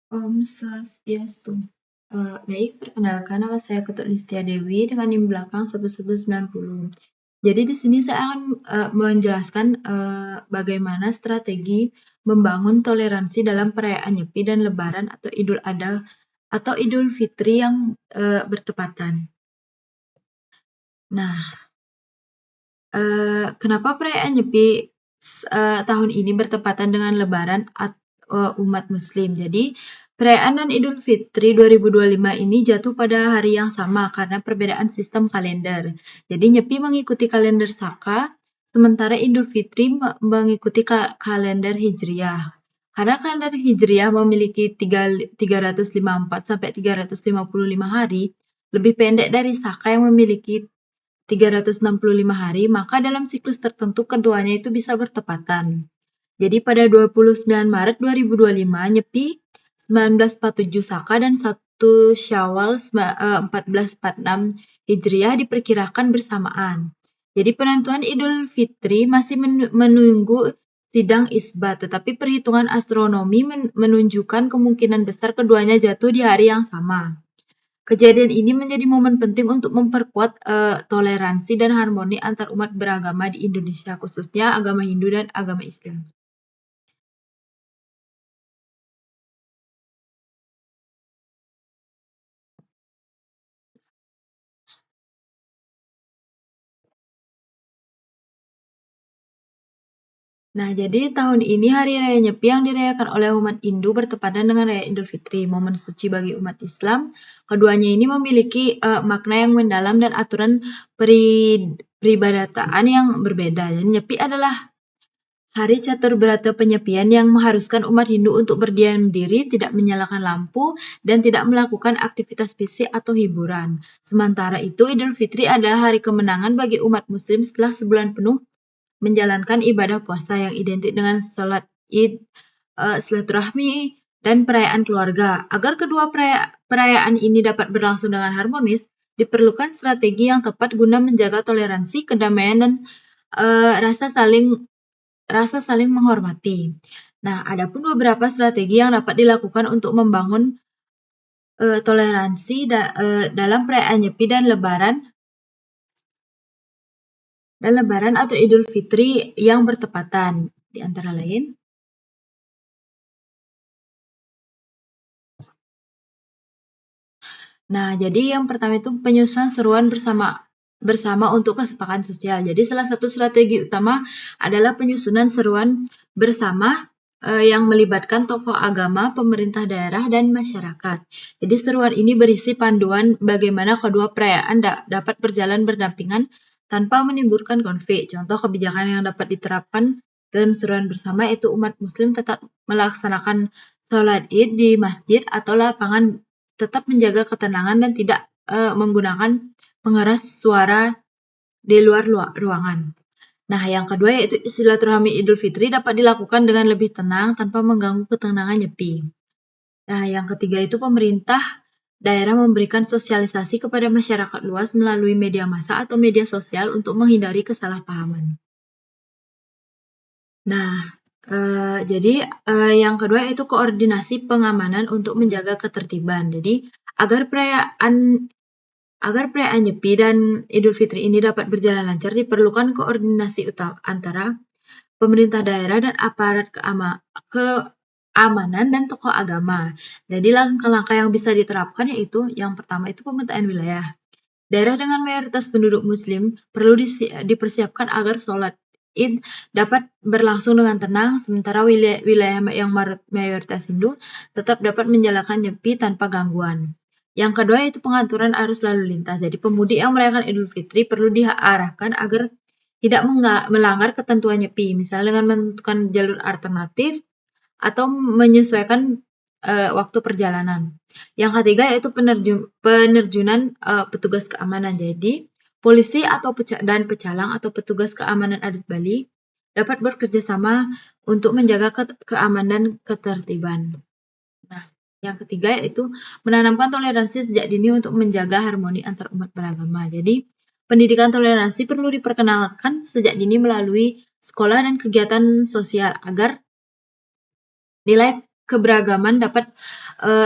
Om Swastiastu. Baik, perkenalkan nama saya Ketut Listia Dewi dengan NIM belakang 1190. Jadi di sini saya akan menjelaskan bagaimana strategi membangun toleransi dalam perayaan Nyepi dan Lebaran atau Idul Adha atau Idul Fitri yang bertepatan. Nah, kenapa perayaan Nyepi tahun ini bertepatan dengan Lebaran umat Muslim? Jadi, perayaan dan Idul Fitri 2025 ini jatuh pada hari yang sama karena perbedaan sistem kalender. Jadi, Nyepi mengikuti kalender Saka, sementara Idul Fitri mengikuti kalender Hijriah. Karena kalender Hijriah memiliki 354 sampai 355 hari, lebih pendek dari Saka yang memiliki 365 hari, maka dalam siklus tertentu keduanya itu bisa bertepatan. Jadi pada 29 Maret 2025, Nyepi 1947 Saka dan 1 Syawal 1446 Hijriah diperkirakan bersamaan. Jadi penentuan Idul Fitri masih menunggu sidang isbat, tetapi perhitungan astronomi menunjukkan kemungkinan besar keduanya jatuh di hari yang sama. Kejadian ini menjadi momen penting untuk memperkuat toleransi dan harmoni antar umat beragama di Indonesia, khususnya agama Hindu dan agama Islam. Nah, jadi tahun ini Hari Raya Nyepi yang dirayakan oleh umat Hindu bertepatan dengan Raya Idul Fitri, momen suci bagi umat Islam. Keduanya ini memiliki makna yang mendalam dan aturan peribadataan yang berbeda. Dan Nyepi adalah Hari Catur Berata Penyepian yang mengharuskan umat Hindu untuk berdiam diri, tidak menyalakan lampu, dan tidak melakukan aktivitas fisik atau hiburan. Sementara itu, Idul Fitri adalah hari kemenangan bagi umat Muslim setelah sebulan penuh menjalankan ibadah puasa yang identik dengan sholat Id, silaturahmi, dan perayaan keluarga. Agar kedua perayaan ini dapat berlangsung dengan harmonis, diperlukan strategi yang tepat guna menjaga toleransi, kedamaian, dan rasa saling menghormati. Nah, ada pun beberapa strategi yang dapat dilakukan untuk membangun toleransi dalam perayaan Nyepi dan Lebaran atau Idul Fitri yang bertepatan, di antara lain. Nah, jadi yang pertama itu penyusunan seruan bersama untuk kesepakatan sosial. Jadi salah satu strategi utama adalah penyusunan seruan bersama yang melibatkan tokoh agama, pemerintah daerah, dan masyarakat. Jadi seruan ini berisi panduan bagaimana kedua perayaan dapat berjalan berdampingan tanpa menimbulkan konflik. Contoh kebijakan yang dapat diterapkan dalam seruan bersama yaitu umat muslim tetap melaksanakan sholat Id di masjid atau lapangan, tetap menjaga ketenangan dan tidak menggunakan pengeras suara di luar ruangan. Nah, yang kedua yaitu silaturahmi Idul Fitri dapat dilakukan dengan lebih tenang tanpa mengganggu ketenangan Nyepi. Nah, yang ketiga itu pemerintah daerah memberikan sosialisasi kepada masyarakat luas melalui media massa atau media sosial untuk menghindari kesalahpahaman. Nah, jadi yang kedua itu koordinasi pengamanan untuk menjaga ketertiban. Jadi agar perayaan Nyepi dan Idul Fitri ini dapat berjalan lancar, diperlukan koordinasi antara pemerintah daerah dan aparat keamanan dan tokoh agama. Jadi langkah-langkah yang bisa diterapkan yaitu yang pertama itu pemetaan wilayah. Daerah dengan mayoritas penduduk Muslim perlu dipersiapkan agar sholat Id dapat berlangsung dengan tenang, sementara wilayah yang mayoritas Hindu tetap dapat menjalankan Nyepi tanpa gangguan. Yang kedua yaitu pengaturan arus lalu lintas. Jadi pemudik yang merayakan Idul Fitri perlu diarahkan agar tidak melanggar ketentuan Nyepi, misalnya dengan menentukan jalur alternatif atau menyesuaikan waktu perjalanan. Yang ketiga yaitu penerjunan petugas keamanan. Jadi polisi atau pecalang atau petugas keamanan adat Bali dapat bekerja sama untuk menjaga keamanan dan ketertiban. Nah, yang ketiga yaitu menanamkan toleransi sejak dini untuk menjaga harmoni antar umat beragama. Jadi, pendidikan toleransi perlu diperkenalkan sejak dini melalui sekolah dan kegiatan sosial agar nilai keberagaman dapat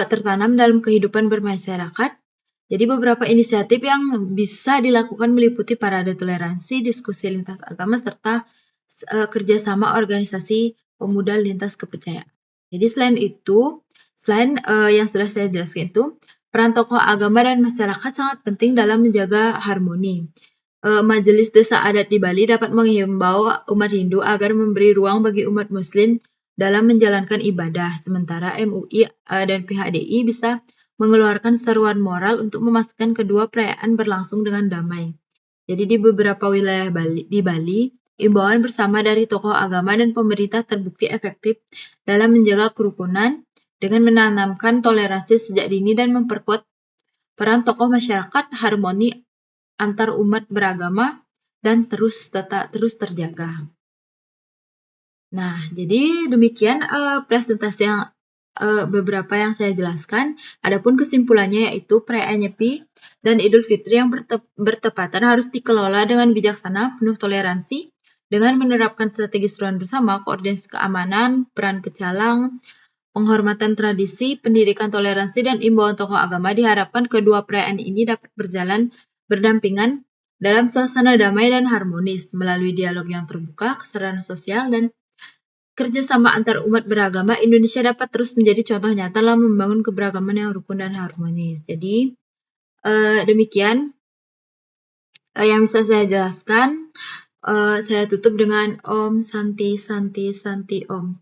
tertanam dalam kehidupan bermasyarakat. Jadi beberapa inisiatif yang bisa dilakukan meliputi parade toleransi, diskusi lintas agama, serta kerjasama organisasi pemuda lintas kepercayaan. Jadi selain yang sudah saya jelaskan itu, peran tokoh agama dan masyarakat sangat penting dalam menjaga harmoni. Majelis Desa Adat di Bali dapat menghimbau umat Hindu agar memberi ruang bagi umat Muslim dalam menjalankan ibadah, sementara MUI dan pihak DI bisa mengeluarkan seruan moral untuk memastikan kedua perayaan berlangsung dengan damai. Jadi di beberapa wilayah di Bali, imbauan bersama dari tokoh agama dan pemerintah terbukti efektif dalam menjaga kerukunan dengan menanamkan toleransi sejak dini dan memperkuat peran tokoh masyarakat, harmoni antar umat beragama dan terus terjaga. Nah, jadi demikian presentasi yang beberapa yang saya jelaskan. Adapun kesimpulannya yaitu perayaan Nyepi dan Idul Fitri yang bertepatan harus dikelola dengan bijaksana, penuh toleransi, dengan menerapkan strategi seruan bersama, koordinasi keamanan, peran pecalang, penghormatan tradisi, pendidikan toleransi, dan imbauan tokoh agama. Diharapkan kedua perayaan ini dapat berjalan berdampingan dalam suasana damai dan harmonis melalui dialog yang terbuka, kesadaran sosial, dan kerjasama antar umat beragama. Indonesia dapat terus menjadi contoh nyata dalam membangun keberagaman yang rukun dan harmonis. Jadi demikian yang bisa saya jelaskan. Saya tutup dengan Om Santi Santi Santi Om.